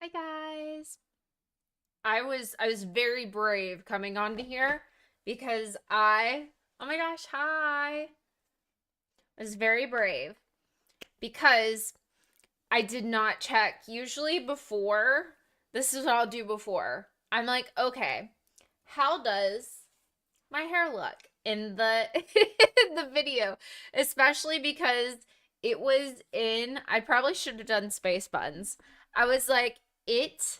Hi guys. I was very brave coming onto here because oh my gosh, hi. I was very brave because I did not check. Usually before, this is what I'll do before. I'm like, okay, how does my hair look in the in the video? Especially because I probably should have done space buns. I was like, it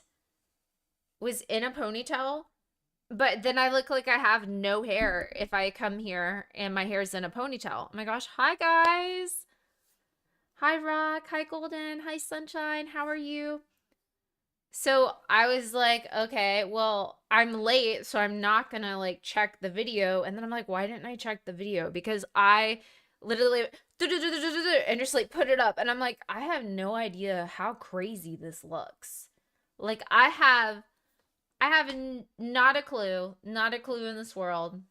was in a ponytail, but then I look like I have no hair if I come here and my hair's in a ponytail. Oh my gosh. Hi, guys. Hi, Rock. Hi, Golden. Hi, Sunshine. How are you? So I was like, okay, well, I'm late, so I'm not gonna like check the video. And then I'm like, why didn't I check the video? Because I literally and just like put it up. And I'm like, I have no idea how crazy this looks. Like, I have not a clue, not a clue in this world.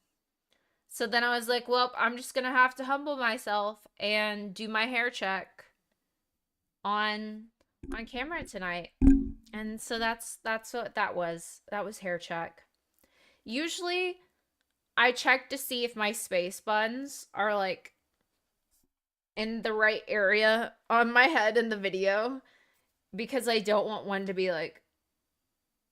So then I was like, well, I'm just gonna have to humble myself and do my hair check on on camera tonight. And so that's what that was. That was hair check. Usually I check to see if my space buns are like in the right area on my head in the video because I don't want one to be like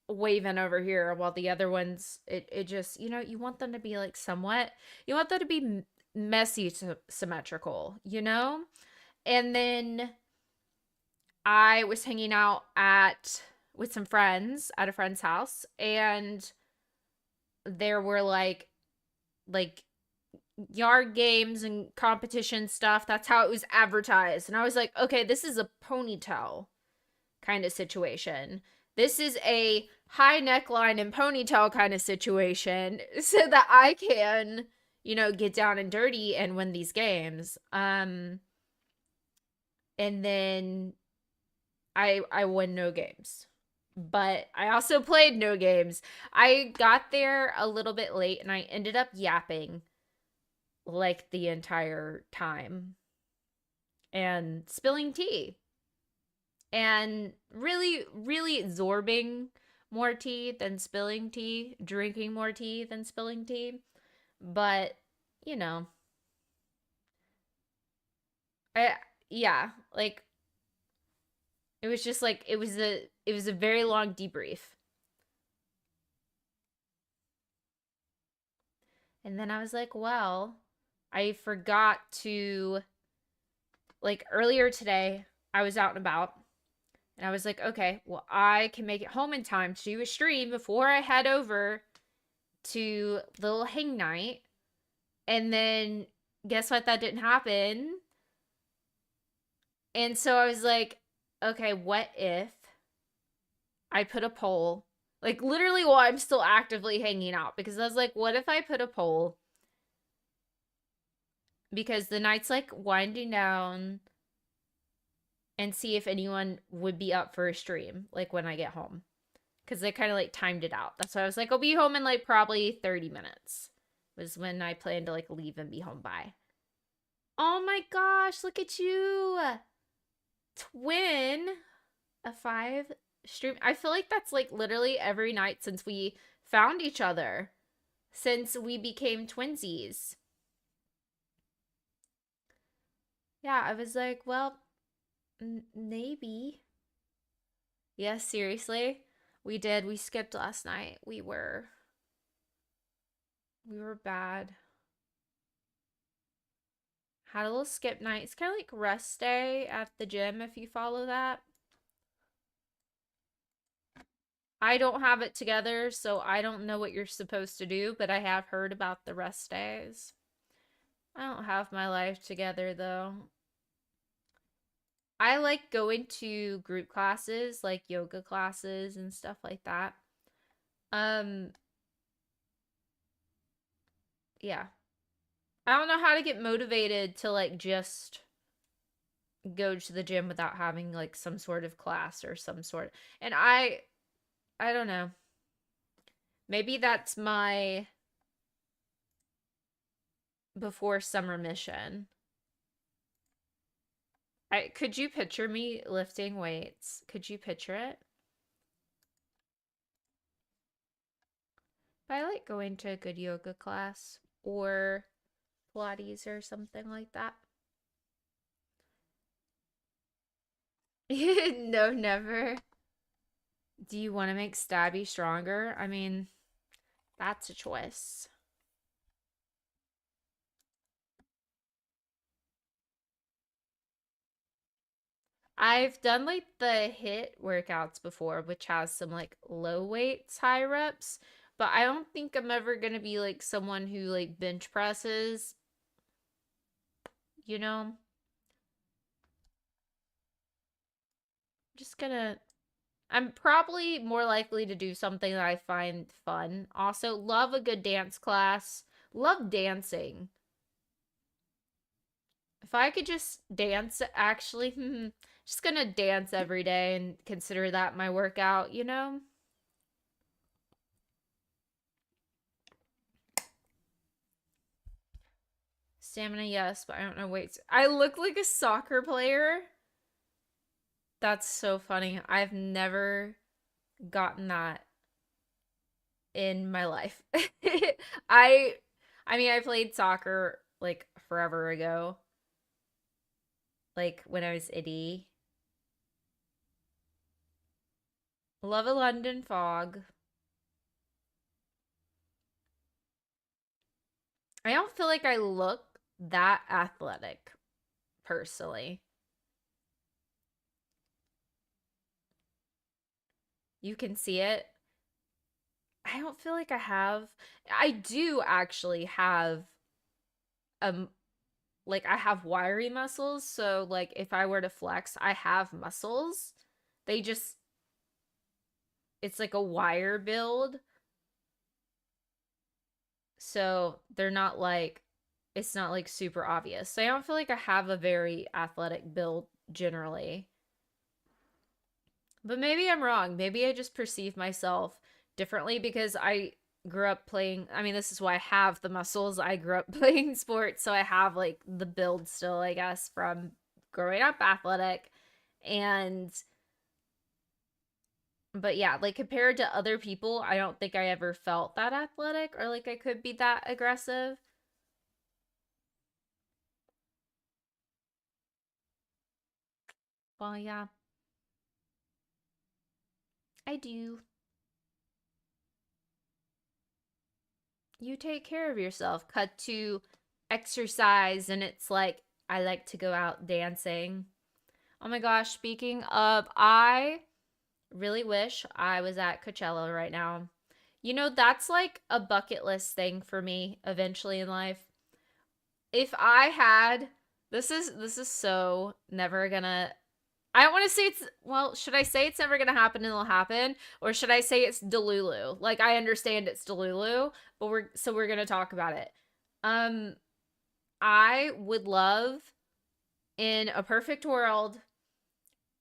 waving over here while the other ones it just you want them to be like somewhat, you want them to be messy symmetrical, and then I was hanging out at with some friends at a friend's house, and there were like yard games and competition stuff. That's how it was advertised, and I was like, okay, this is a ponytail kind of situation. This is a high neckline and ponytail kind of situation so that I can, get down and dirty and win these games. And then I won no games. But I also played no games. I got there a little bit late and I ended up yapping like the entire time and spilling tea and really, really absorbing more tea than spilling tea, drinking more tea than spilling tea. But, you know, I, yeah, like it was just like it was a very long debrief. And then I was like, well, I forgot to, like, earlier today I was out and about, and I was like, okay, well, I can make it home in time to do a stream before I head over to the little hang night. And then guess what? That didn't happen. And so I was like, okay, what if I put a poll? Like, literally while I'm still actively hanging out, because I was like, what if I put a poll? Because the night's like winding down, and see if anyone would be up for a stream, like when I get home. Because I kind of like timed it out. That's why I was like, I'll be home in like probably 30 minutes, was when I planned to like leave and be home by. Oh my gosh, look at you. Twin a five stream. I feel like that's like literally every night since we found each other, since we became twinsies. Yeah, I was like, well, maybe. Yes, seriously. We did. We skipped last night. We were bad. Had a little skip night. It's kind of like rest day at the gym if you follow that. I don't have it together, so I don't know what you're supposed to do, but I have heard about the rest days. I don't have my life together though. I like going to group classes, like yoga classes and stuff like that. Um, yeah. I don't know how to get motivated to like just go to the gym without having like some sort of class or some sort. And I don't know. Maybe that's my before summer mission. I could you picture me lifting weights? Could you picture it? But I like going to a good yoga class or Pilates or something like that. No, never. Do you want to make Stabby stronger? I mean, that's a choice. I've done like the HIIT workouts before, which has some like low weights, high reps, but I don't think I'm ever gonna be like someone who like bench presses, you know? Just gonna I'm probably more likely to do something that I find fun. Also, love a good dance class. Love dancing. If I could just dance, actually, just gonna dance every day and consider that my workout, you know? Stamina, yes, but I don't know weights. I look like a soccer player. That's so funny. I've never gotten that in my life. I I mean, I played soccer like forever ago, like when I was itty. Love a London fog. I don't feel like I look that athletic personally. You can see it. I don't feel like I have. I do actually have um like I have wiry muscles, so like if I were to flex, I have muscles. They just it's like a wire build. So they're not like it's not like super obvious. So I don't feel like I have a very athletic build generally. But maybe I'm wrong. Maybe I just perceive myself differently because I grew up playing. I mean, this is why I have the muscles. I grew up playing sports, so I have like the build still, I guess, from growing up athletic. And, but yeah, like compared to other people, I don't think I ever felt that athletic or like I could be that aggressive. Well, yeah, I do. You take care of yourself. Cut to exercise, and it's like, I like to go out dancing. Oh my gosh, speaking of, I really wish I was at Coachella right now. You know, that's like a bucket list thing for me eventually in life. If I had this is so never gonna I don't want to say it's well, should I say it's never gonna happen and it'll happen? Or should I say it's Delulu? Like I understand it's Delulu, but we're gonna talk about it. Um I would love in a perfect world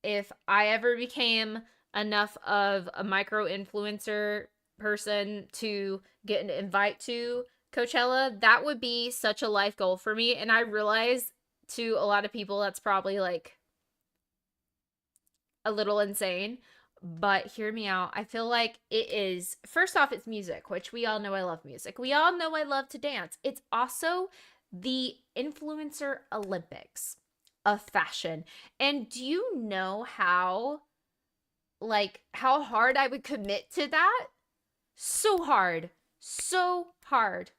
if I ever became enough of a micro influencer person to get an invite to Coachella, that would be such a life goal for me. And I realize to a lot of people that's probably like a little insane. But hear me out. I feel like it is, first off, it's music, which we all know I love music. We all know I love to dance. It's also the influencer Olympics of fashion. And do you know how hard I would commit to that? So hard. So hard.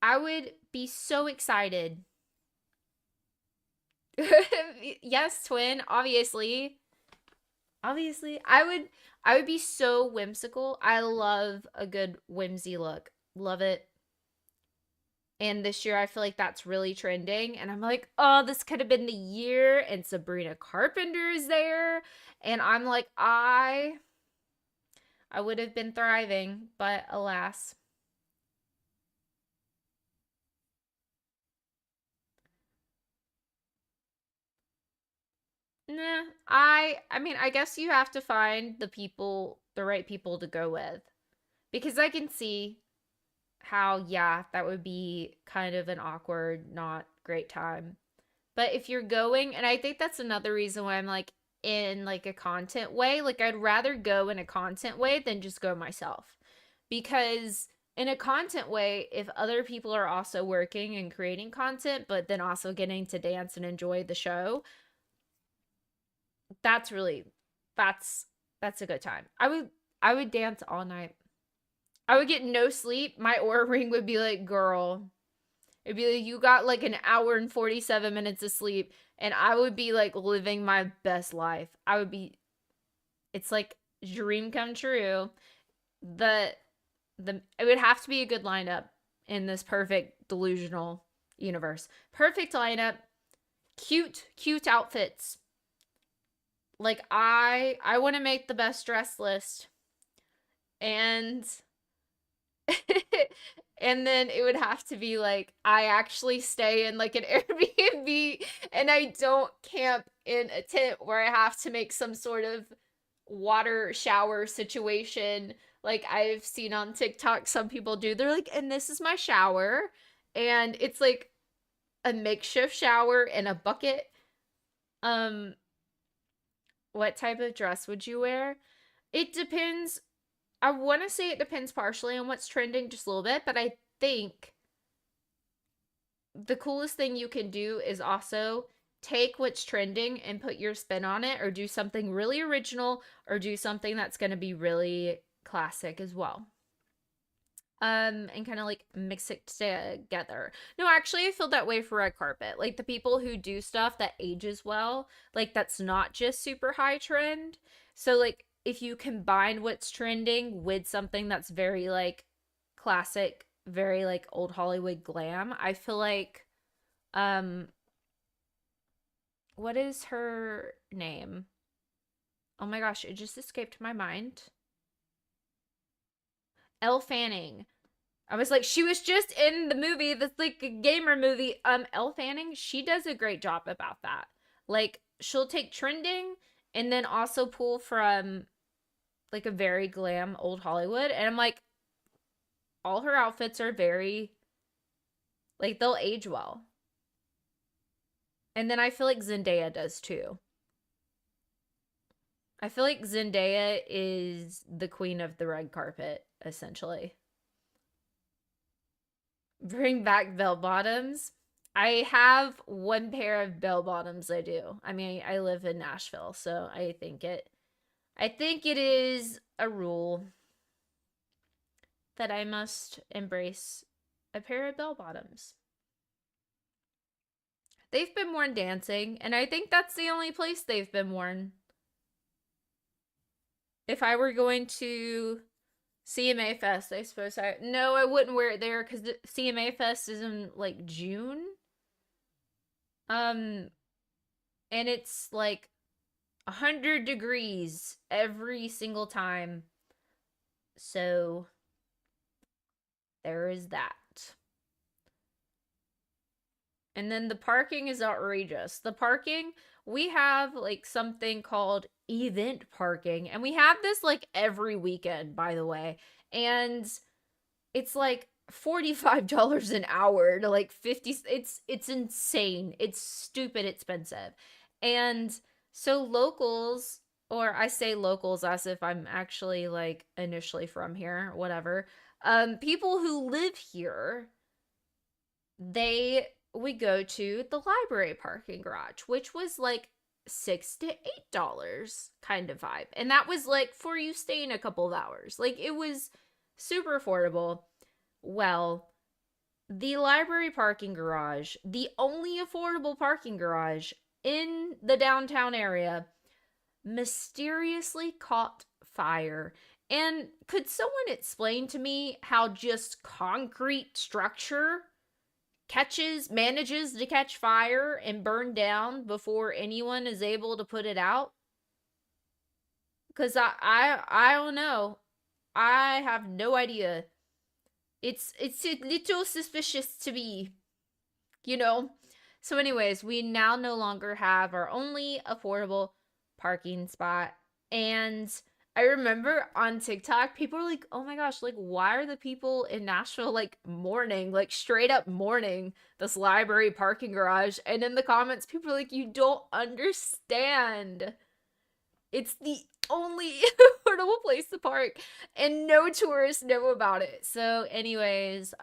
I would be so excited. Yes, twin, obviously. Obviously, I would be so whimsical. I love a good whimsy look. Love it. And this year I feel like that's really trending and I'm like, "Oh, this could have been the year." And Sabrina Carpenter is there and I'm like, I would have been thriving, but alas. Nah, I mean, I guess you have to find the right people to go with. Because I can see how, yeah, that would be kind of an awkward, not great time. But if you're going, and I think that's another reason why I'm like in like a content way, like I'd rather go in a content way than just go myself. because in a content way, if other people are also working and creating content, but then also getting to dance and enjoy the show, that's really that's a good time. I would dance all night. I would get no sleep. My aura ring would be like, girl, it'd be like, you got like an hour and 47 minutes of sleep. And I would be like living my best life. It's like dream come true. The, it would have to be a good lineup in this perfect delusional universe. Perfect lineup, cute outfits. Like I want to make the best dress list. And and then it would have to be like I actually stay in like an Airbnb and I don't camp in a tent where I have to make some sort of water shower situation like I've seen on TikTok some people do. They're like, and this is my shower. And it's like a makeshift shower and a bucket. Um, what type of dress would you wear? It depends. I want to say it depends partially on what's trending just a little bit, but I think the coolest thing you can do is also take what's trending and put your spin on it, or do something really original, or do something that's going to be really classic as well. And kind of like mix it together. No, actually I feel that way for red carpet. Like the people who do stuff that ages well, like that's not just super high trend. So like if you combine what's trending with something that's very like classic, very like old Hollywood glam, I feel like um what is her name? Oh my gosh, it just escaped my mind. Elle Fanning. I was like, she was just in the movie that's like a gamer movie. Elle Fanning, she does a great job about that. Like, she'll take trending and then also pull from like a very glam old Hollywood. And I'm like, all her outfits are very like they'll age well. And then I feel like Zendaya does too. I feel like Zendaya is the queen of the red carpet, essentially. Bring back bell bottoms. I have one pair of bell bottoms. I do. I mean, I live in Nashville, so I think it is a rule that I must embrace a pair of bell bottoms. They've been worn dancing, and I think that's the only place they've been worn. If I were going to CMA Fest, I suppose I wouldn't wear it there because the CMA Fest is in like June. And it's like 100 degrees every single time. So there is that. And then the parking is outrageous. The parking, we have like something called event parking, and we have this like every weekend, by the way. And it's like $45 an hour to like 50. It's insane. It's stupid expensive. And so locals, or I say locals as if I'm actually like initially from here, whatever. People who live here, we go to the library parking garage, which was like $6 to $8 kind of vibe. And that was like for you staying a couple of hours. Like it was super affordable. Well, the library parking garage, the only affordable parking garage in the downtown area, mysteriously caught fire. And could someone explain to me how just concrete structure manages to catch fire and burn down before anyone is able to put it out? Because I don't know. I have no idea. It's a little suspicious to me, you know? So anyways, we now no longer have our only affordable parking spot. And I remember on TikTok, people are like, oh my gosh, like, why are the people in Nashville like mourning, like straight up mourning this library parking garage? And in the comments, people are like, you don't understand. It's the only affordable place to park, and no tourists know about it. So, anyways,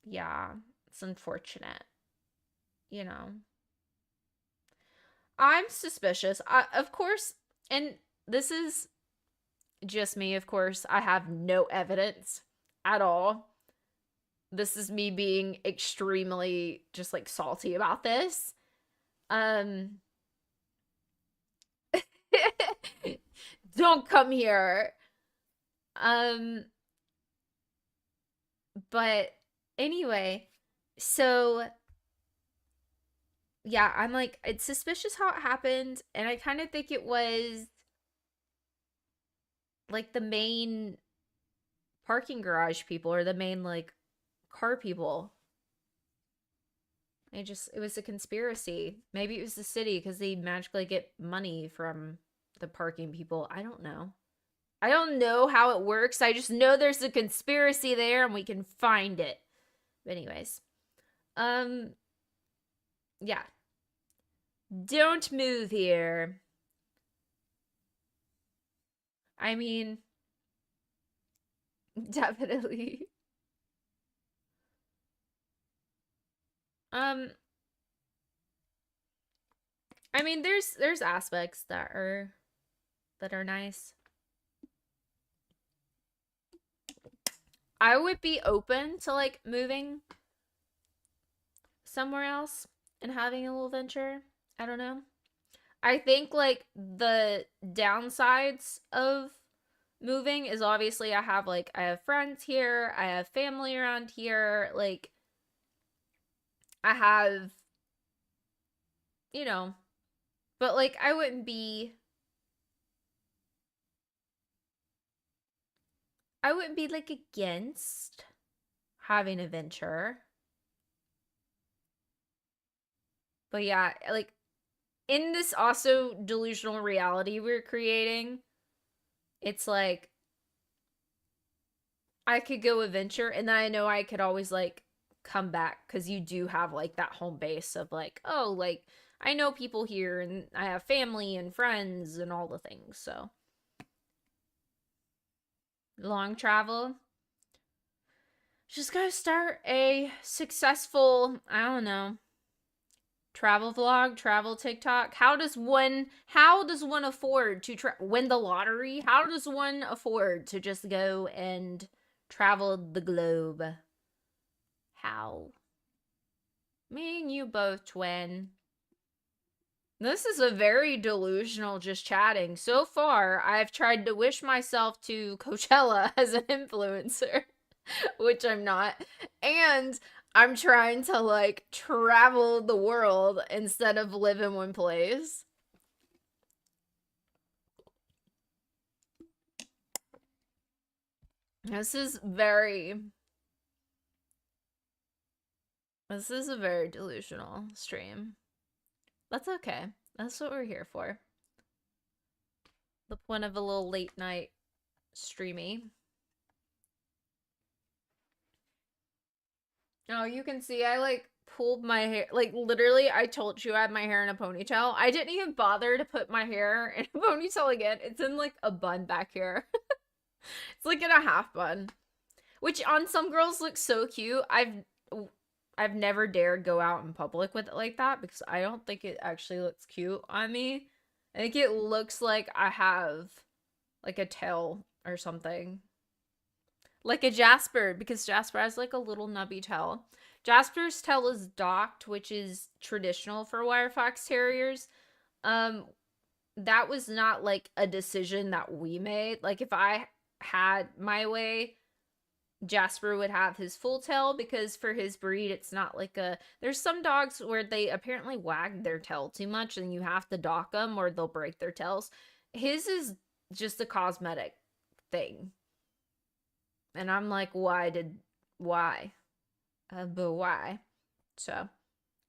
yeah, it's unfortunate, you know. I'm suspicious. Of course, and this is just me, of course. I have no evidence at all. This is me being extremely just like salty about this. Um Don't come here. Um but anyway, so yeah, I'm like it's suspicious how it happened, and I kind of think it was like the main parking garage people or the main like car people. It was a conspiracy. Maybe it was the city because they magically get money from the parking people. I don't know. I don't know how it works. I just know there's a conspiracy there and we can find it. But anyways, um, yeah. Don't move here. I mean, definitely. Um, I mean, there's aspects that are nice. I would be open to like moving somewhere else and having a little venture. I don't know. I think like the downsides of moving is obviously I have friends here, I have family around here, like I have, you know, but like I wouldn't be like against having a venture. But yeah, like in this also delusional reality we're creating, it's like I could go adventure and then I know I could always like come back because you do have like that home base of like, oh, like I know people here and I have family and friends and all the things. So long travel. Just gotta start a successful, I don't know, travel vlog, travel TikTok. How does one afford to win the lottery? How does one afford to just go and travel the globe? How? Me and you both, twin. This is a very delusional just chatting. So far, I've tried to wish myself to Coachella as an influencer, which I'm not. And I'm trying to like travel the world instead of live in one place. This is very this is a very delusional stream. That's okay. That's what we're here for. The point of a little late night streamy. Oh, you can see I like pulled my hair. Like literally, I told you I had my hair in a ponytail. I didn't even bother to put my hair in a ponytail again. It's in like a bun back here. It's like in a half bun, which on some girls looks so cute. I've never dared go out in public with it like that because I don't think it actually looks cute on me. I think it looks like I have like a tail or something. Like a Jasper, because Jasper has like a little nubby tail. Jasper's tail is docked, which is traditional for wire fox terriers. Um, that was not like a decision that we made. Like if I had my way, Jasper would have his full tail because for his breed, it's not like a. There's some dogs where they apparently wag their tail too much and you have to dock them or they'll break their tails. His is just a cosmetic thing. And I'm like, why? But why? So,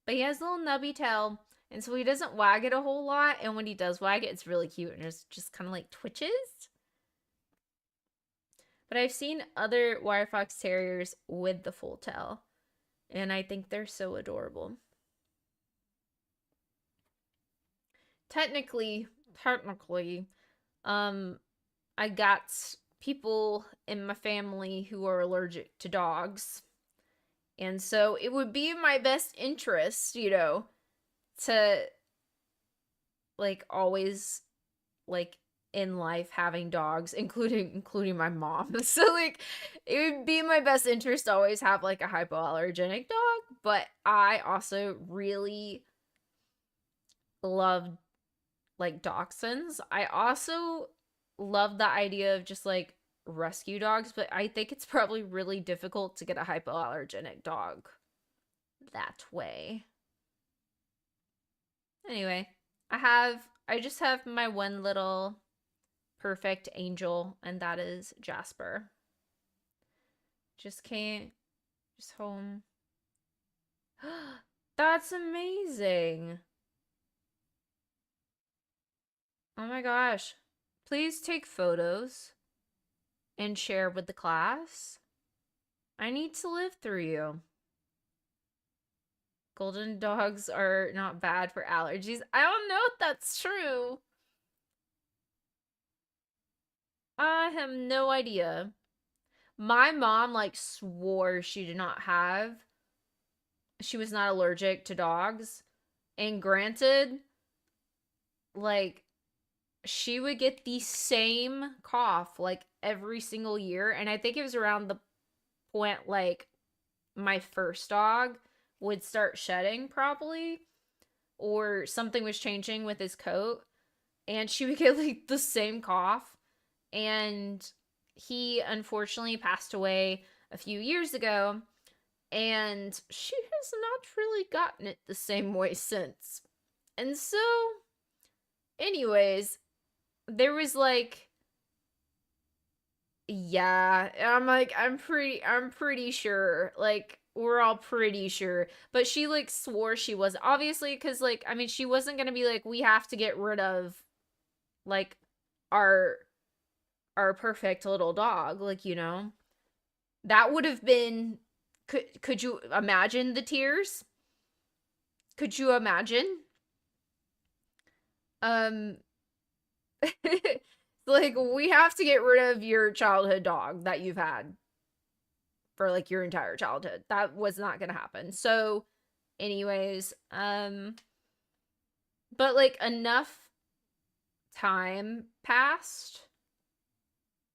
but he has a little nubby tail, and so he doesn't wag it a whole lot. And when he does wag it, it's really cute and it's just kind of like twitches. But I've seen other wire fox terriers with the full tail, and I think they're so adorable. Technically, technically, I got people in my family who are allergic to dogs. And so it would be in my best interest, to like always like in life having dogs, including my mom. So like it would be in my best interest to always have like a hypoallergenic dog, but I also really love like dachshunds. I also love the idea of just like rescue dogs, but I think it's probably really difficult to get a hypoallergenic dog that way. Anyway, I just have my one little perfect angel, and that is Jasper. Just can't, just home. That's amazing. Oh my gosh. Please take photos and share with the class. I need to live through you. Golden dogs are not bad for allergies. I don't know if that's true. I have no idea. My mom like swore she was not allergic to dogs. And granted, like she would get the same cough like every single year, and I think it was around the point like my first dog would start shedding probably, or something was changing with his coat, and she would get like the same cough. And he unfortunately passed away a few years ago, and she has not really gotten it the same way since. And so, anyways, there was like, yeah, I'm pretty sure, like we're all pretty sure, but she like swore she was, obviously, because like I mean she wasn't gonna be like, we have to get rid of like our perfect little dog, like, that would have been, could you imagine the tears? Could you imagine? um like, we have to get rid of your childhood dog that you've had for like your entire childhood. That was not gonna happen. So anyways, but like enough time passed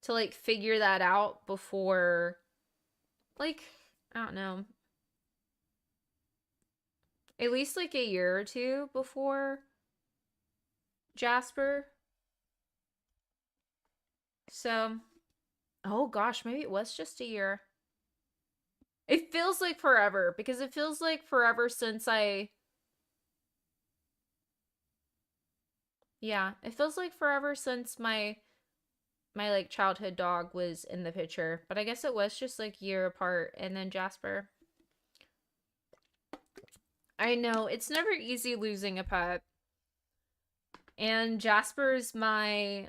to like figure that out before, like, I don't know, at least like a year or two before Jasper. So, oh gosh, maybe it was just a year. It feels like forever, because it feels like forever since yeah, it feels like forever since my like childhood dog was in the picture, but I guess it was just like year apart. And then Jasper. I know, it's never easy losing a pet. And Jasper's my,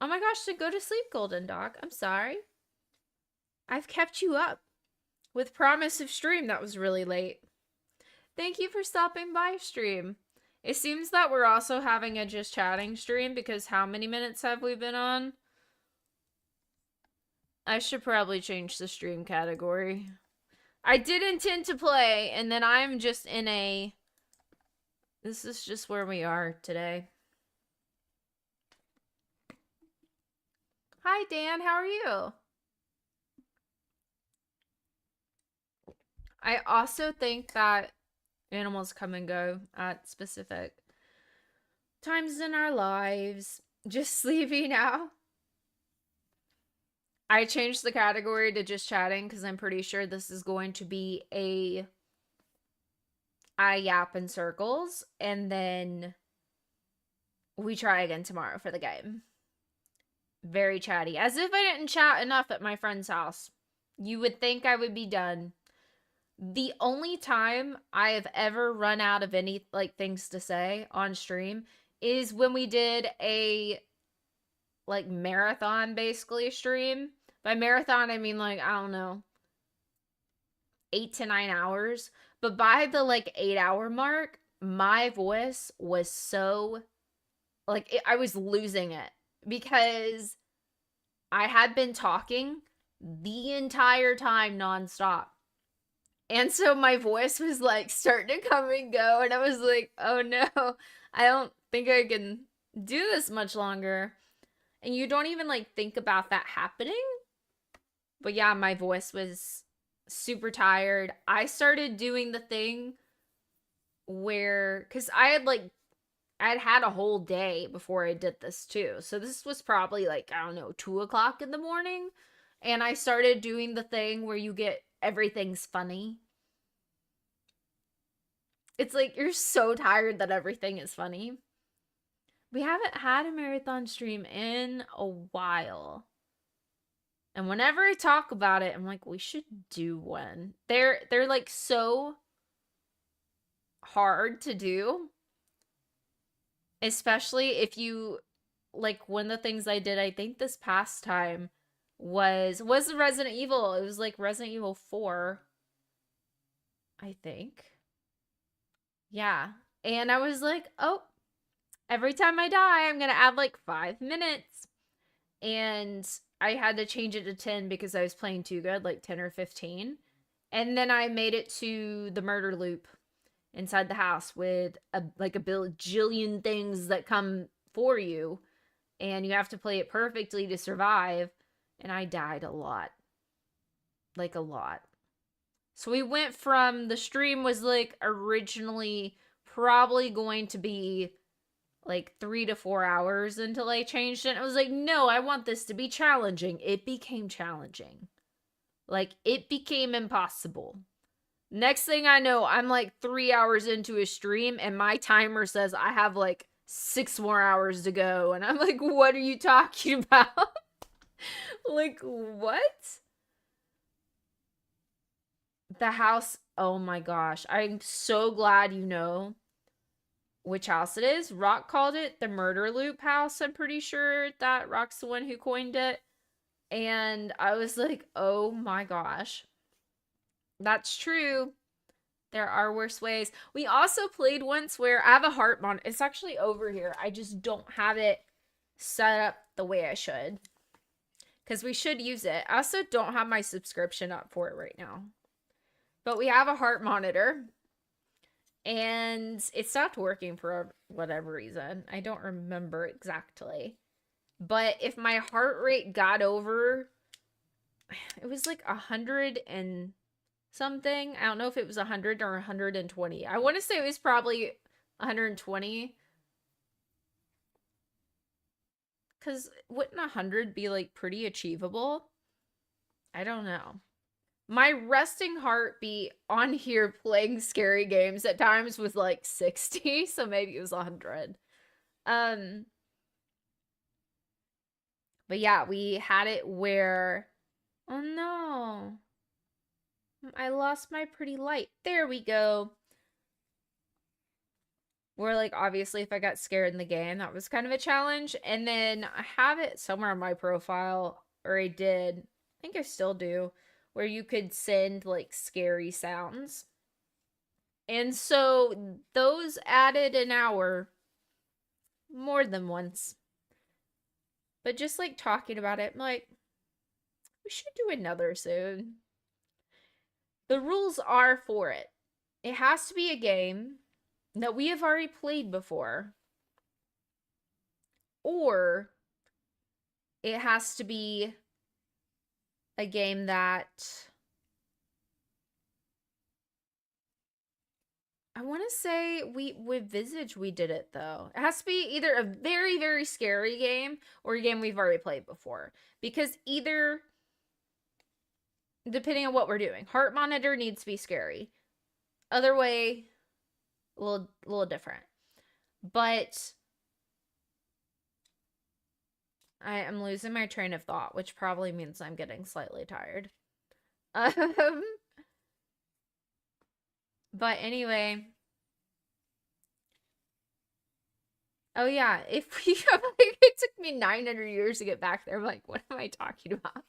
oh my gosh, so go to sleep, Golden Dog. I'm sorry. I've kept you up with promise of stream that was really late. Thank you for stopping by, stream. It seems that we're also having a just chatting stream, because how many minutes have we been on? I should probably change the stream category. I did intend to play, and then I'm just in a, this is just where we are today. Hi, Dan. How are you? I also think that animals come and go at specific times in our lives. Just sleepy now. I changed the category to just chatting because I'm pretty sure this is going to be I yap in circles, and then we try again tomorrow for the game. Very chatty. As if I didn't chat enough at my friend's house. You would think I would be done. The only time I have ever run out of any like things to say on stream is when we did a like marathon basically stream. By marathon I mean like, I don't know, 8 to 9 hours. But by the like 8-hour mark, my voice was so, like, I was losing it because I had been talking the entire time nonstop. And so my voice was like starting to come and go. And I was like, oh no, I don't think I can do this much longer. And you don't even like think about that happening. But yeah, my voice was super tired. I started doing the thing where, because I'd had a whole day before I did this too. So this was probably like, I don't know, 2 o'clock in the morning. And I started doing the thing where you get everything's funny. It's like you're so tired that everything is funny. We haven't had a marathon stream in a while. And whenever I talk about it, I'm like, we should do one. They're like so hard to do. Especially if you like one of the things I did, I think this past time was the Resident Evil. It was like Resident Evil 4, I think. Yeah. And I was like, oh, every time I die, I'm going to add like 5 minutes. And I had to change it to 10 because I was playing too good, like 10 or 15. And then I made it to the murder loop inside the house with a bajillion things that come for you. And you have to play it perfectly to survive. And I died a lot. Like a lot. So we went from, the stream was like originally probably going to be like 3 to 4 hours until I changed it. I was like, no, I want this to be challenging. It became challenging. Like, it became impossible. Next thing I know, I'm like 3 hours into a stream and my timer says I have like 6 more hours to go. And I'm like, what are you talking about? Like, what? The house, oh my gosh. I'm so glad you know which house it is. Rock called it the murder loop house. I'm pretty sure that Rock's the one who coined it. And I was like, oh my gosh. That's true. There are worse ways. We also played once where I have a heart monitor. It's actually over here. I just don't have it set up the way I should. Because we should use it. I also don't have my subscription up for it right now. But we have a heart monitor. And it stopped working for whatever reason. I don't remember exactly. But if my heart rate got over, it was like 100 and something. I don't know if it was 100 or 120. I want to say it was probably 120. Because wouldn't 100 be like pretty achievable? I don't know. My resting heartbeat on here playing scary games at times was like 60, so maybe it was 100. But yeah, we had it where, oh no, I lost my pretty light. There we go. Where like obviously if I got scared in the game, that was kind of a challenge. And then I have it somewhere on my profile, or I did, I think I still do, where you could send like scary sounds. And so those added an hour more than once. But just like talking about it, I'm like, we should do another soon. The rules are for it. It has to be a game that we have already played before. Or it has to be a game that I want to say with Visage we did it though. It has to be either a very, very scary game or a game we've already played before. Because either, depending on what we're doing, heart monitor needs to be scary. Other way, a little different. But I am losing my train of thought, which probably means I'm getting slightly tired. But anyway. Oh yeah, if we like, it took me 900 years to get back there. I'm like, what am I talking about?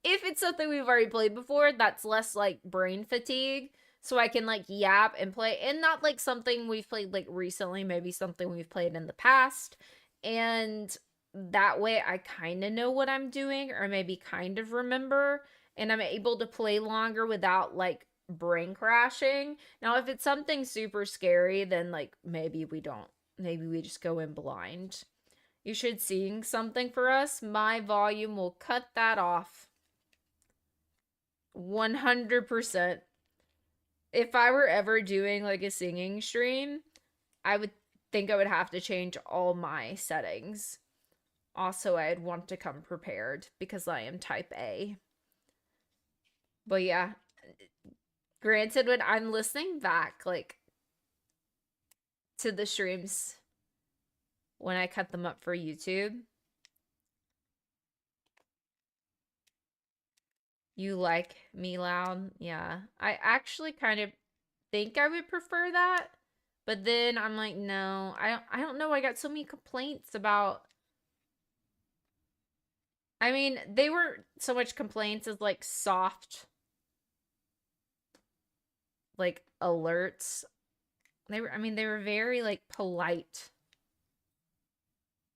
If it's something we've already played before, that's less like brain fatigue. so I can like yap and play, and not like something we've played like recently, maybe something we've played in the past. And that way I kind of know what I'm doing, or maybe kind of remember, and I'm able to play longer without like brain crashing. Now, if it's something super scary, then like maybe we don't. Maybe we just go in blind. You should sing something for us. My volume will cut that off. 100%. If I were ever doing like a singing stream, I would think I would have to change all my settings. Also, I'd want to come prepared because I am type A. But yeah, granted, when I'm listening back, like, to the streams when I cut them up for YouTube, you like me loud? Yeah. I actually kind of think I would prefer that. But then I'm like, no, I don't know. I got so many complaints about, I mean, they weren't so much complaints as like soft like alerts. They were very like polite.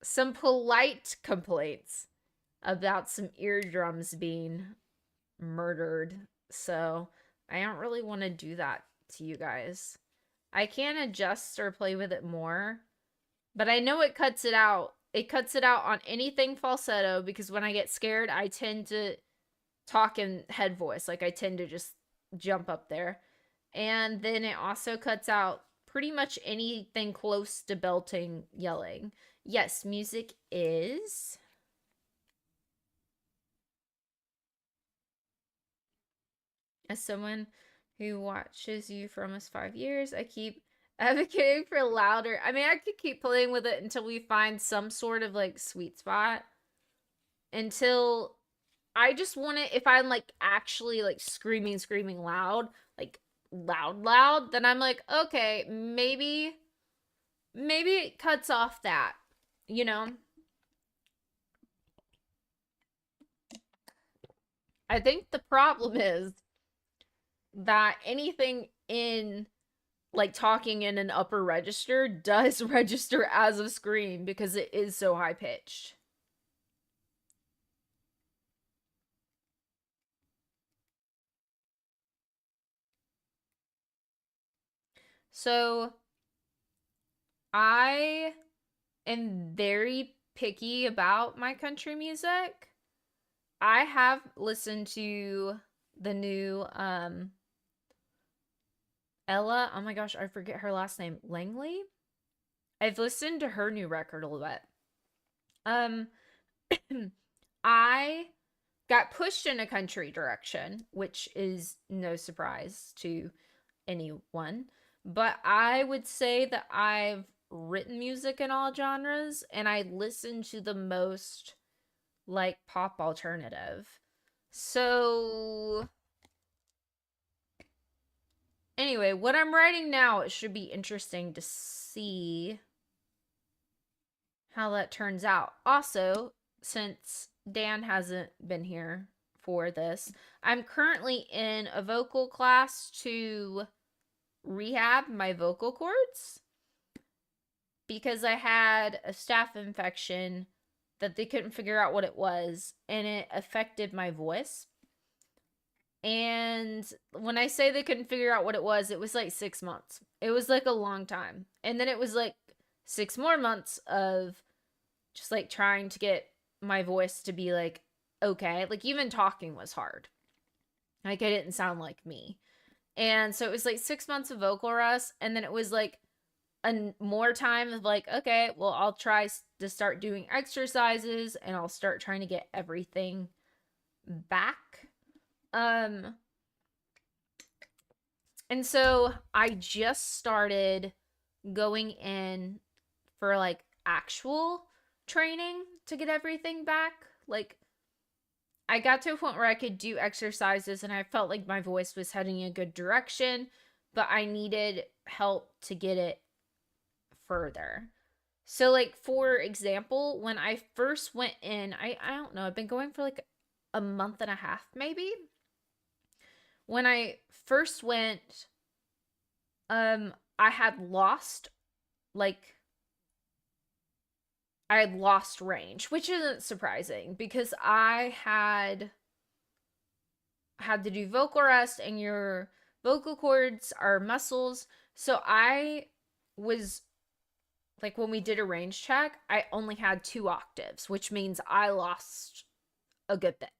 Some polite complaints about some eardrums being murdered. So, I don't really want to do that to you guys. I can adjust or play with it more, but I know it cuts it out. It cuts it out on anything falsetto because when I get scared, I tend to talk in head voice. Like I tend to just jump up there. And then it also cuts out pretty much anything close to belting, yelling. Yes, music is. As someone who watches you for almost 5 years, I keep advocating for louder. I mean, I could keep playing with it until we find some sort of like sweet spot. Until I just want it, if I'm like actually like screaming loud, like loud, then I'm like, okay, maybe it cuts off that, you know? I think the problem is that anything in like talking in an upper register does register as a scream because it is so high pitched. So I am very picky about my country music. I have listened to the new Ella, oh my gosh, I forget her last name, Langley. I've listened to her new record a little bit. Um I got pushed in a country direction, which is no surprise to anyone, but I would say that I've written music in all genres and I listen to the most like pop alternative. So anyway, what I'm writing now, it should be interesting to see how that turns out. Also, since Dan hasn't been here for this, I'm currently in a vocal class to rehab my vocal cords because I had a staph infection that they couldn't figure out what it was, and it affected my voice. And when I say they couldn't figure out what it was like 6 months. It was like a long time. And then it was like 6 more months of just like trying to get my voice to be like okay. Like even talking was hard. Like I didn't sound like me. And so it was like 6 months of vocal rest, and then it was like more time of like, okay, well, I'll try to start doing exercises and I'll start trying to get everything back. And so I just started going in for like actual training to get everything back. Like I got to a point where I could do exercises and I felt like my voice was heading in a good direction, but I needed help to get it further. So like for example, when I first went in, I don't know, I've been going for like a month and a half maybe. When I first went I had lost, like, I had lost range, which isn't surprising because I had to do vocal rest, and your vocal cords are muscles. So I was like, when we did a range check, I only had 2 octaves, which means I lost a good bit.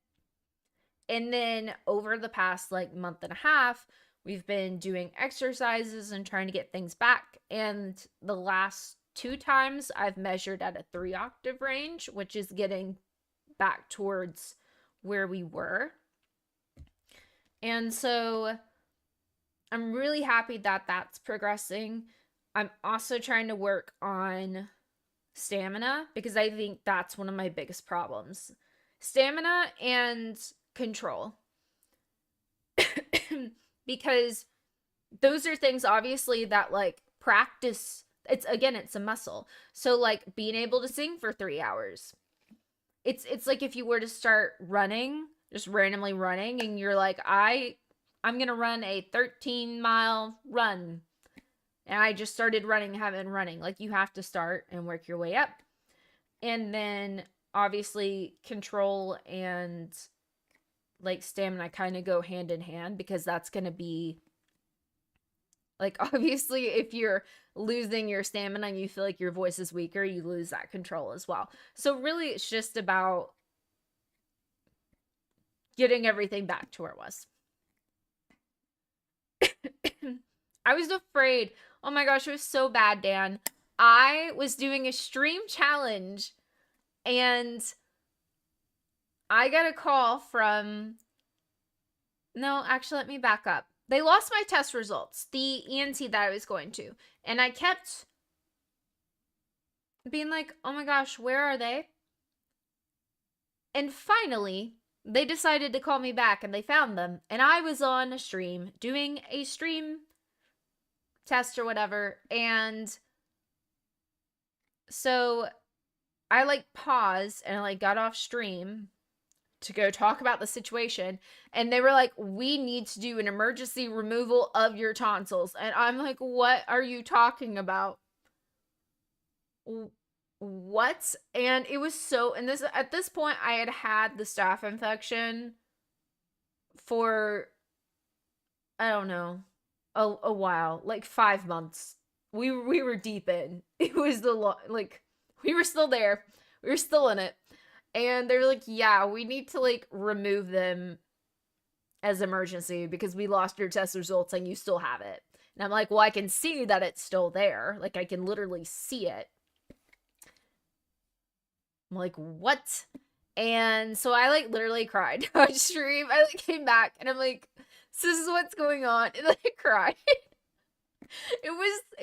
And then over the past like month and a half, we've been doing exercises and trying to get things back. And the last 2 times I've measured at a 3 octave range, which is getting back towards where we were. And so I'm really happy that that's progressing. I'm also trying to work on stamina because I think that's one of my biggest problems. Stamina and control. Because those are things obviously that like practice, it's a muscle. So like being able to sing for 3 hours. It's like if you were to start running, just randomly running, and you're like, I'm going to run a 13-mile run. And I just started running, haven't been running. Like, you have to start and work your way up. And then, obviously, control and, like, stamina kind of go hand in hand, because that's going to be, like, obviously, if you're losing your stamina and you feel like your voice is weaker, you lose that control as well. So, really, it's just about getting everything back to where it was. I was afraid. Oh my gosh, it was so bad, Dan. I was doing a stream challenge, and I got a call from... No, actually, let me back up. They lost my test results, the ENT that I was going to. And I kept being like, oh my gosh, where are they? And finally, they decided to call me back, and they found them. And I was on a stream, doing a stream test or whatever, and so I like paused and I like got off stream to go talk about the situation, and they were like, we need to do an emergency removal of your tonsils. And I'm like, what are you talking about? What? And it was so, and this, at this point, I had the staph infection for, I don't know, a while, like 5 months. We were deep in. It was like, we were still there. We were still in it. And they're like, yeah, we need to like remove them as emergency because we lost your test results and you still have it. And I'm like, well, I can see that it's still there. Like, I can literally see it. I'm like, what? And so I like literally cried on stream. I like came back and I'm like, this is what's going on. And I cried. It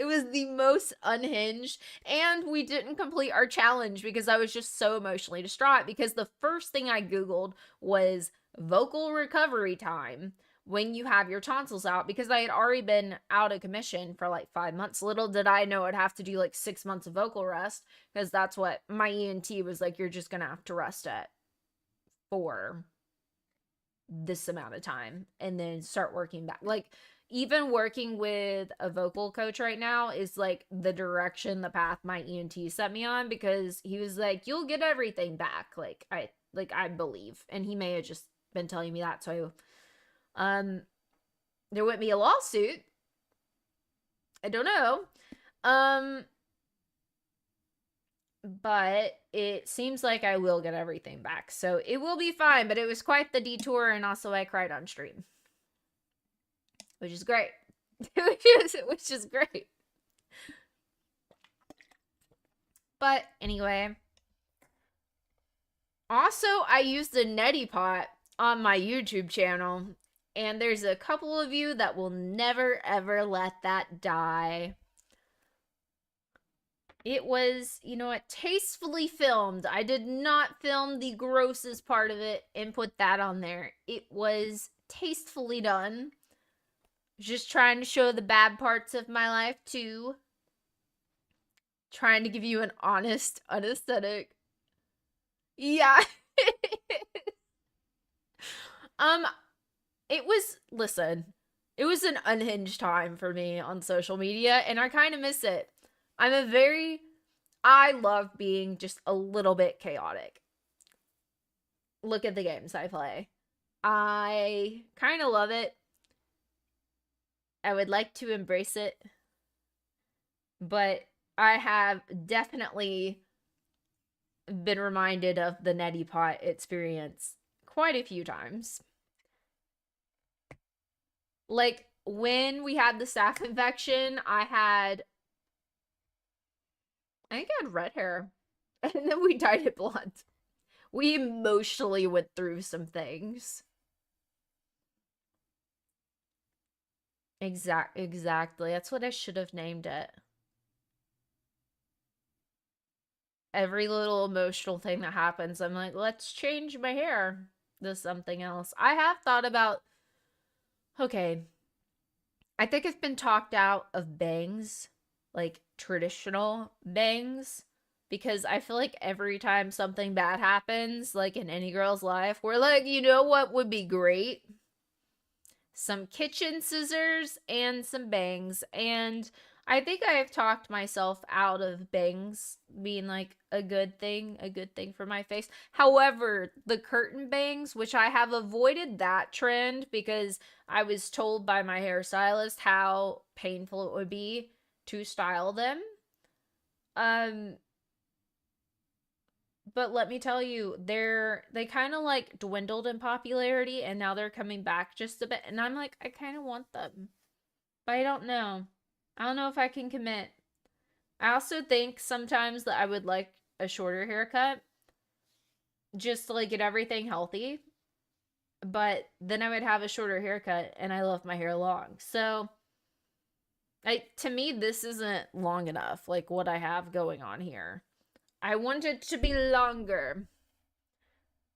was the most unhinged, and we didn't complete our challenge because I was just so emotionally distraught, because the first thing I Googled was vocal recovery time when you have your tonsils out, because I had already been out of commission for like 5 months. Little did I know I'd have to do like 6 months of vocal rest, because that's what my ENT was like, you're just gonna have to rest it for this amount of time and then start working back. Like, even working with a vocal coach right now is like the direction, the path my ENT set me on, because he was like, you'll get everything back. I believe. And he may have just been telling me that. So, there wouldn't be a lawsuit. I don't know. But it seems like I will get everything back. So it will be fine, but it was quite the detour, and also I cried on stream. Which is great. which is great. But anyway. Also, I used a neti pot on my YouTube channel. And there's a couple of you that will never, ever let that die. It was, you know what, tastefully filmed. I did not film the grossest part of it and put that on there. It was tastefully done. Just trying to show the bad parts of my life too. Trying to give you an honest, unaesthetic. Yeah. It was, listen, It was an unhinged time for me on social media, and I kind of miss it. I love being just a little bit chaotic. Look at the games I play. I kind of love it. I would like to embrace it, but I have definitely been reminded of the neti pot experience quite a few times. Like when we had the staph infection, I think I had red hair. And then we dyed it blonde. We emotionally went through some things. Exactly. That's what I should have named it. Every little emotional thing that happens, I'm like, let's change my hair to something else. I have thought about, okay, I think it's been talked out of bangs, like traditional bangs, because I feel like every time something bad happens, like in any girl's life, we're like, you know what would be great? Some kitchen scissors and some bangs. And I think I've talked myself out of bangs being like a good thing for my face. However, the curtain bangs, which I have avoided that trend because I was told by my hairstylist how painful it would be to style them. Um but let me tell you, they kind of like dwindled in popularity and now they're coming back just a bit and I'm like I kind of want them. But I don't know. I don't know if I can commit. I also think sometimes that I would like a shorter haircut just to like get everything healthy. But then I would have a shorter haircut and I love my hair long. So, to me this isn't long enough like what I have going on here. I want it to be longer.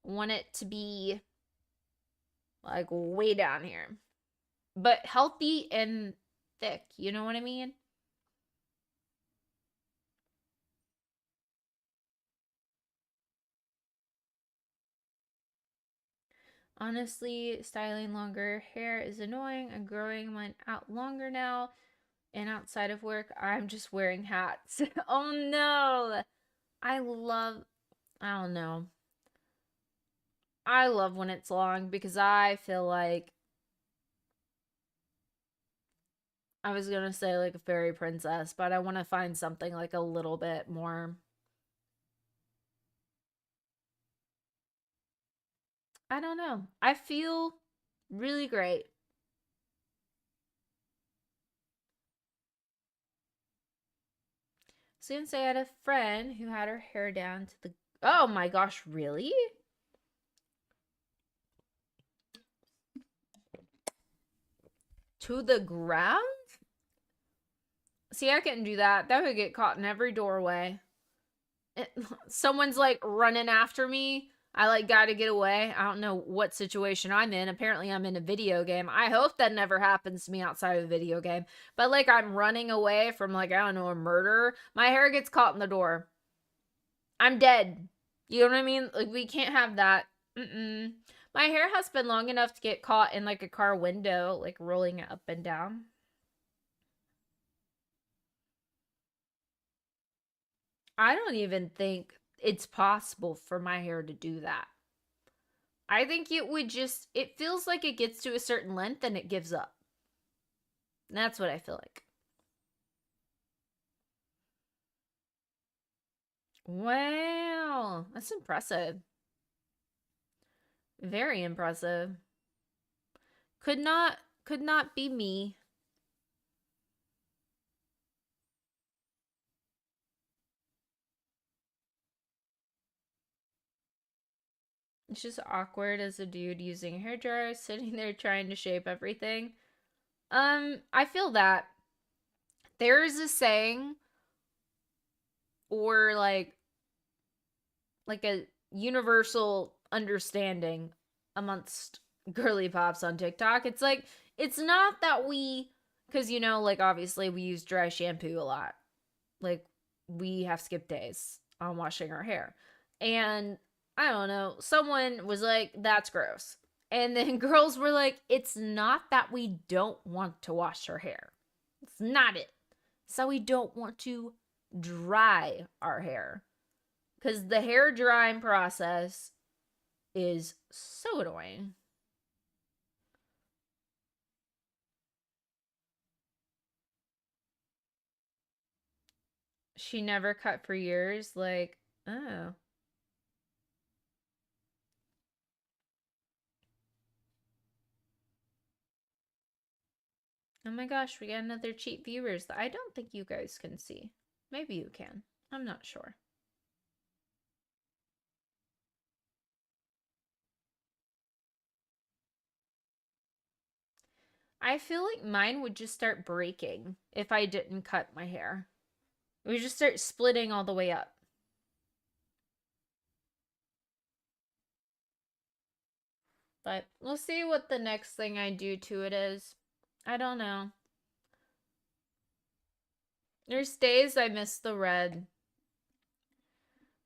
I want it to be like way down here. But healthy and thick, you know what I mean? Honestly, styling longer hair is annoying. I'm growing mine out longer now. And outside of work, I'm just wearing hats. Oh no! I love, I don't know. I love when it's long because I feel like I was gonna say like a fairy princess, but I want to find something like a little bit more. I don't know. I feel really great. Since I had a friend who had her hair down to the. Oh my gosh, really? To the ground? See, I couldn't do that. That would get caught in every doorway. Someone's like running after me. I like got to get away. I don't know what situation I'm in. Apparently, I'm in a video game. I hope that never happens to me outside of a video game. But like, I'm running away from like, I don't know, a murder. My hair gets caught in the door. I'm dead. You know what I mean? Like, we can't have that. Mm-mm. My hair has been long enough to get caught in like a car window, like rolling it up and down. I don't even think it's possible for my hair to do that. I think it would just, it feels like it gets to a certain length and it gives up. That's what I feel like. Wow, that's impressive. Very impressive. Could not could not be me. It's just awkward as a dude using a hairdryer, sitting there trying to shape everything. I feel that there is a saying or like a universal understanding amongst girly pops on TikTok. It's like it's not that we cuz you know like obviously we use dry shampoo a lot. Like we have skip days on washing our hair. And I don't know, someone was like that's gross. And then girls were like, it's not that we don't want to wash our hair. It's not it. So we don't want to dry our hair. Because the hair drying process is so annoying. She never cut for years. Like, oh. Oh my gosh, we got another cheap viewers that I don't think you guys can see. Maybe you can. I'm not sure. I feel like mine would just start breaking if I didn't cut my hair. It would just start splitting all the way up. But we'll see what the next thing I do to it is. I don't know. There's days I miss the red.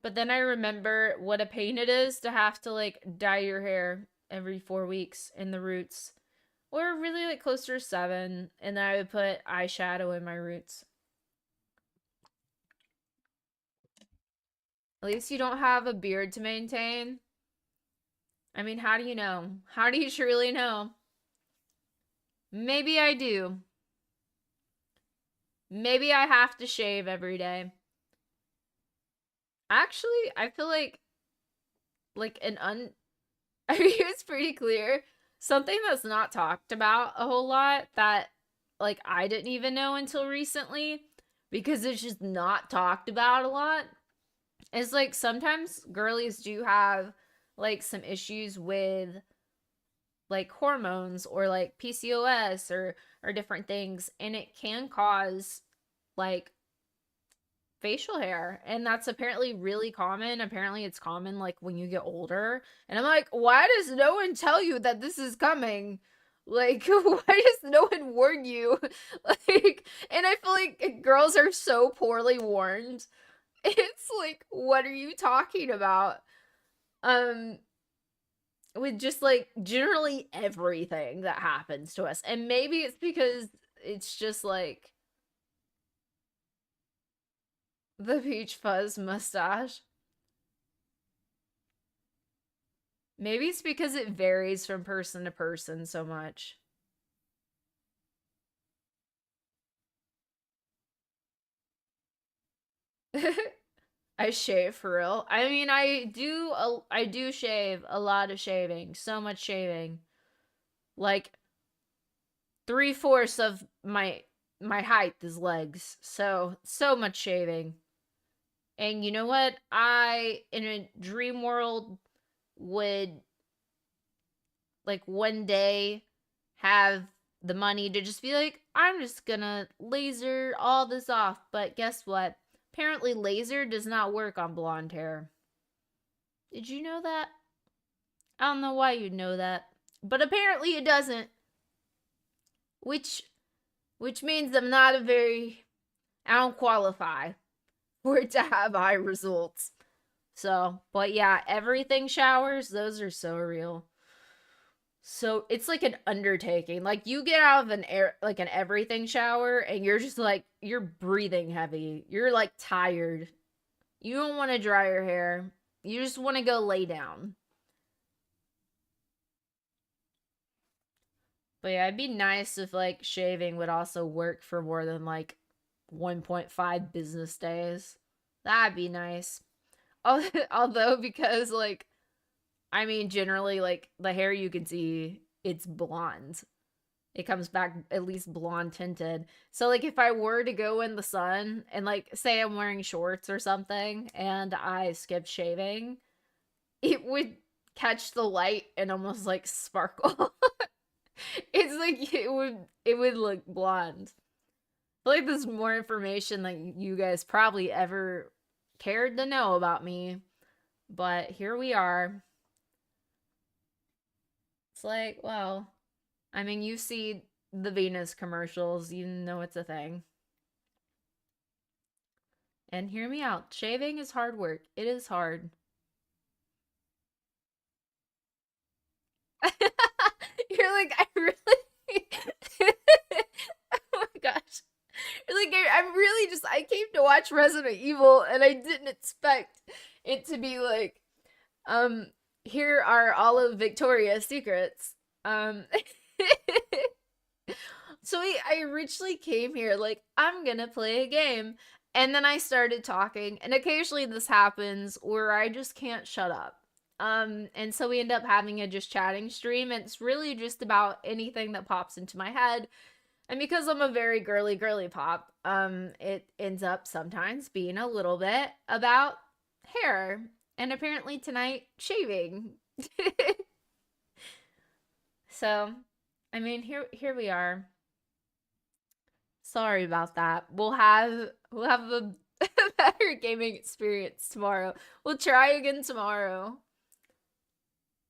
But then I remember what a pain it is to have to like dye your hair every 4 weeks in the roots. Or really like closer to 7. And then I would put eyeshadow in my roots. At least you don't have a beard to maintain. I mean, how do you know? How do you truly know? Maybe I do. Maybe I have to shave every day. Actually, I feel like I mean, it's pretty clear. Something that's not talked about a whole lot that like I didn't even know until recently because it's just not talked about a lot is like sometimes girlies do have like some issues with like hormones or like PCOS or different things and it can cause like facial hair and that's apparently really common. Apparently it's common like when you get older. And I'm like, why does no one tell you that this is coming? Like why does no one warn you? Like and I feel like girls are so poorly warned. It's like what are you talking about? Um with just like generally everything that happens to us. And maybe it's because it's just like the peach fuzz mustache. Maybe it's because it varies from person to person so much. I shave for real. I mean, I do shave a lot of shaving, so much shaving. Like 3/4 of my height is legs. So much shaving. And you know what? I in a dream world would like one day have the money to just be like, I'm just gonna laser all this off. But guess what? Apparently, laser does not work on blonde hair. Did you know that? I don't know why you'd know that. But apparently it doesn't. Which which means I'm not a very I don't qualify for it to have high results. So, but yeah, everything showers, those are so real. So it's like an undertaking. Like you get out of an everything shower and you're just like you're breathing heavy. You're like tired. You don't want to dry your hair. You just want to go lay down. But yeah, it'd be nice if like shaving would also work for more than like 1.5 business days. That'd be nice. Although because like I mean generally like the hair you can see it's blonde. It comes back at least blonde tinted. So like if I were to go in the sun and like say I'm wearing shorts or something and I skipped shaving, it would catch the light and almost like sparkle. It's like it would look blonde. I feel like there's more information that you guys probably ever cared to know about me. But here we are. It's like, well, I mean, you see the Venus commercials, you know it's a thing. And hear me out. Shaving is hard work. It is hard. You're like, I really. Oh my gosh. You're like, I'm really just. I came to watch Resident Evil, and I didn't expect it to be like, um, here are all of Victoria's secrets. Um, so I originally came here like, I'm gonna play a game. And then I started talking, and occasionally this happens where I just can't shut up. And so we end up having a just chatting stream. It's really just about anything that pops into my head. And because I'm a very girly pop, it ends up sometimes being a little bit about hair. And apparently tonight, shaving. So, I mean, here we are. Sorry about that. We'll have a better gaming experience tomorrow. We'll try again tomorrow.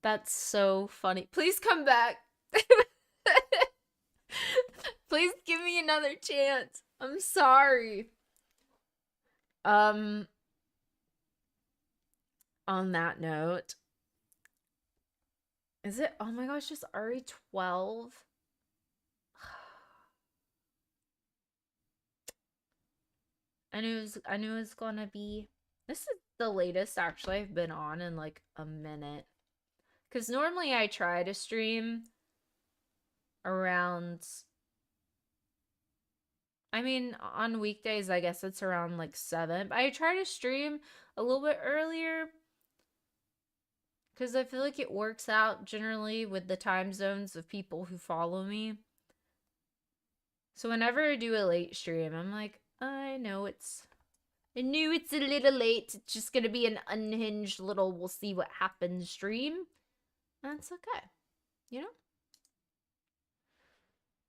That's so funny. Please come back. Please give me another chance. I'm sorry. Um, on that note, is it? Oh my gosh, just RE12. I knew it was gonna be. This is the latest actually I've been on in like a minute. Cause normally I try to stream around. I mean, on weekdays I guess it's around like 7. But I try to stream a little bit earlier because I feel like it works out generally with the time zones of people who follow me. So whenever I do a late stream, I'm like, I knew it's a little late. It's just gonna be an unhinged little we'll see what happens stream. That's okay. You know?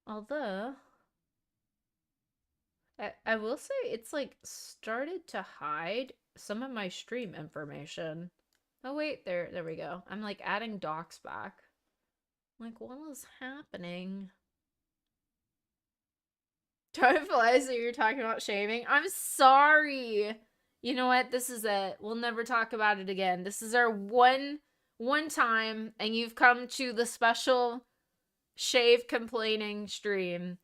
Although I will say it's like started to hide some of my stream information. Oh wait, there we go. I'm like adding docs back. Like, what is happening? Time flies that you're talking about shaving. I'm sorry. You know what? This is it. We'll never talk about it again. This is our one time, and you've come to the special shave complaining stream.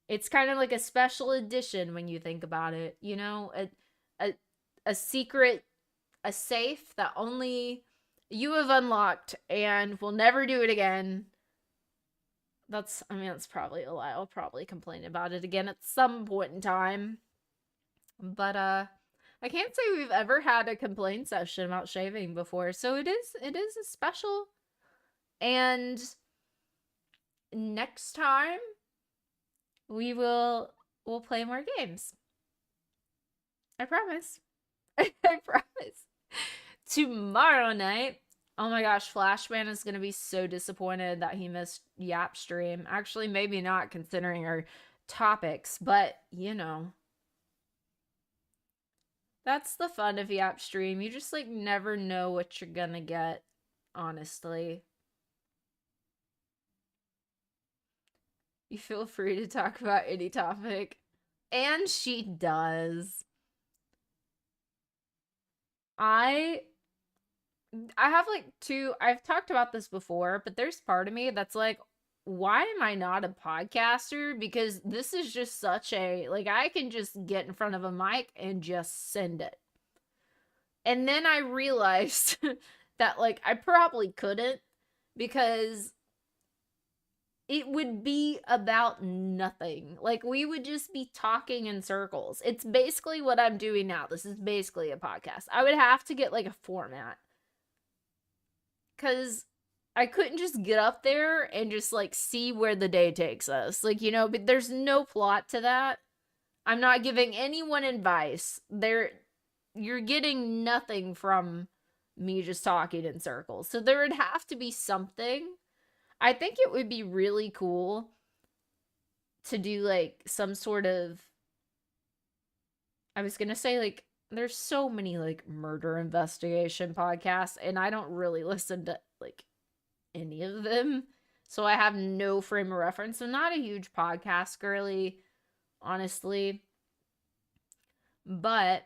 It's kind of like a special edition when you think about it. You know, a a secret, a safe that only you have unlocked and will never do it again. I mean, that's probably a lie. I'll probably complain about it again at some point in time. But I can't say we've ever had a complaint session about shaving before. So it is a special. And next time we'll play more games. I promise. I promise. Tomorrow night. Oh my gosh, Flashman is gonna be so disappointed that he missed Yap stream. Actually, maybe not considering our topics, but you know. That's the fun of Yap stream. You just like never know what you're gonna get, honestly. You feel free to talk about any topic. And she does. I have like I've talked about this before, but there's part of me that's like, why am I not a podcaster? Because this is just such a, like, I can just get in front of a mic and just send it. And then I realized that, like, I probably couldn't because it would be about nothing. Like, we would just be talking in circles. It's basically what I'm doing now. This is basically a podcast. I would have to get, like, a format. Because I couldn't just get up there and just, like, see where the day takes us. Like, you know, but there's no plot to that. I'm not giving anyone advice. You're getting nothing from me just talking in circles. So there would have to be something. I think it would be really cool to do like some sort of, I was going to say, like, there's so many like murder investigation podcasts and I don't really listen to like any of them. So I have no frame of reference. I'm not a huge podcast girly, honestly. But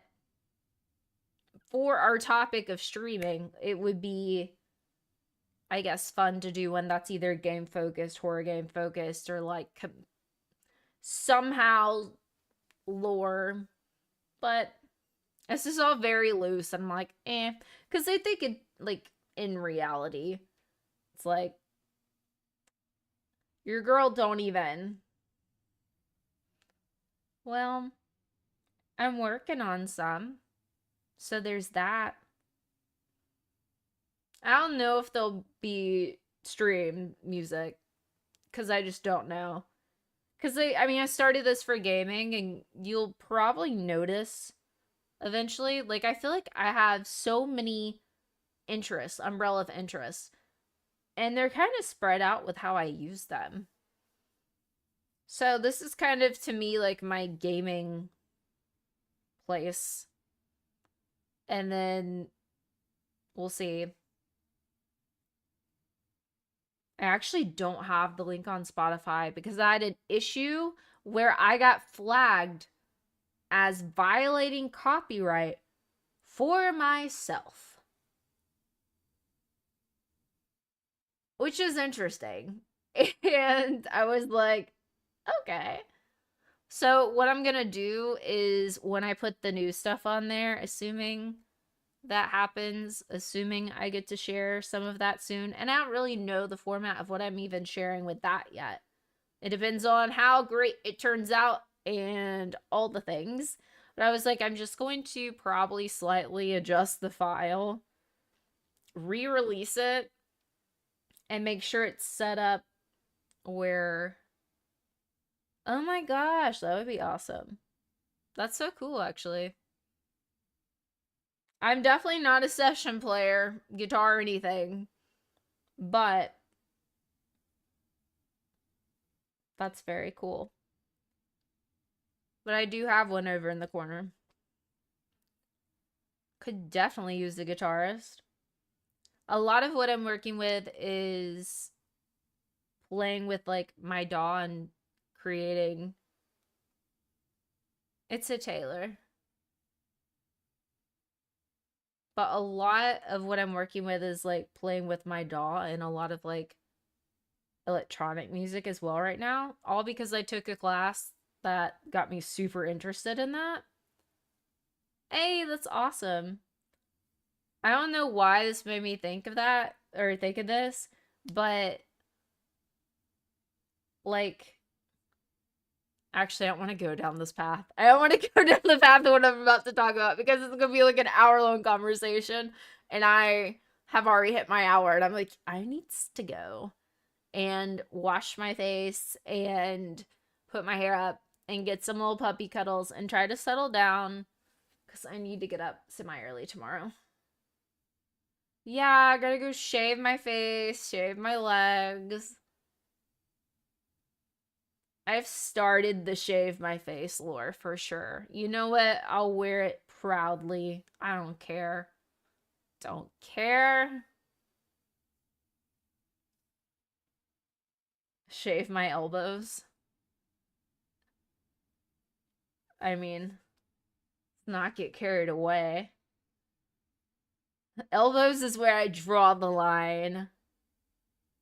for our topic of streaming, it would be I guess, fun to do when that's either game focused, horror game focused, or like somehow lore. But this is all very loose. I'm like, eh. Because I think it, like, in reality, it's like, your girl don't even. Well, I'm working on some. So there's that. I don't know if there'll be stream music. Because I just don't know. Because I mean, I started this for gaming, and you'll probably notice eventually. Like, I feel like I have so many interests, umbrella of interests, and they're kind of spread out with how I use them. So this is kind of, to me, like my gaming place. And then we'll see. I actually don't have the link on Spotify because I had an issue where I got flagged as violating copyright for myself. Which is interesting. And I was like, okay. So what I'm gonna do is when I put the new stuff on there, assuming that happens, assuming I get to share some of that soon, and I don't really know the format of what I'm even sharing with that yet. It depends on how great it turns out and all the things. But I was like, I'm just going to probably slightly adjust the file, re-release it, and make sure it's set up where... Oh my gosh, that would be awesome. That's so cool, actually. I'm definitely not a session player, guitar or anything, but that's very cool. But I do have one over in the corner. Could definitely use a guitarist. A lot of what I'm working with is playing with, like, my DAW and creating. It's a Taylor. But a lot of what I'm working with is, like, playing with my DAW and a lot of, like, electronic music as well right now. All because I took a class that got me super interested in that. Hey, that's awesome. I don't know why this made me think of that or think of this, but like, actually, I don't want to go down this path. I don't want to go down the path of what I'm about to talk about because it's gonna be like an hour-long conversation, and I have already hit my hour, and I'm like, I need to go and wash my face and put my hair up and get some little puppy cuddles and try to settle down because I need to get up semi-early tomorrow. Yeah, I gotta go shave my face, shave my legs. I've started the shave my face lore for sure. You know what? I'll wear it proudly. I don't care. Don't care. Shave my elbows. I mean, not get carried away. Elbows is where I draw the line.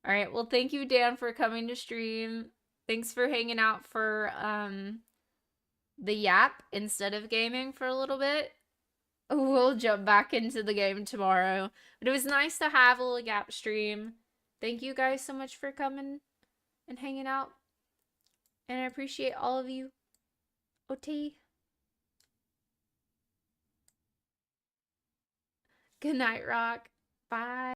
All right, well, thank you, Dan, for coming to stream. Thanks for hanging out for the yap instead of gaming for a little bit. We'll jump back into the game tomorrow. But it was nice to have a little gap stream. Thank you guys so much for coming and hanging out. And I appreciate all of you. OT. Good night, Rock. Bye.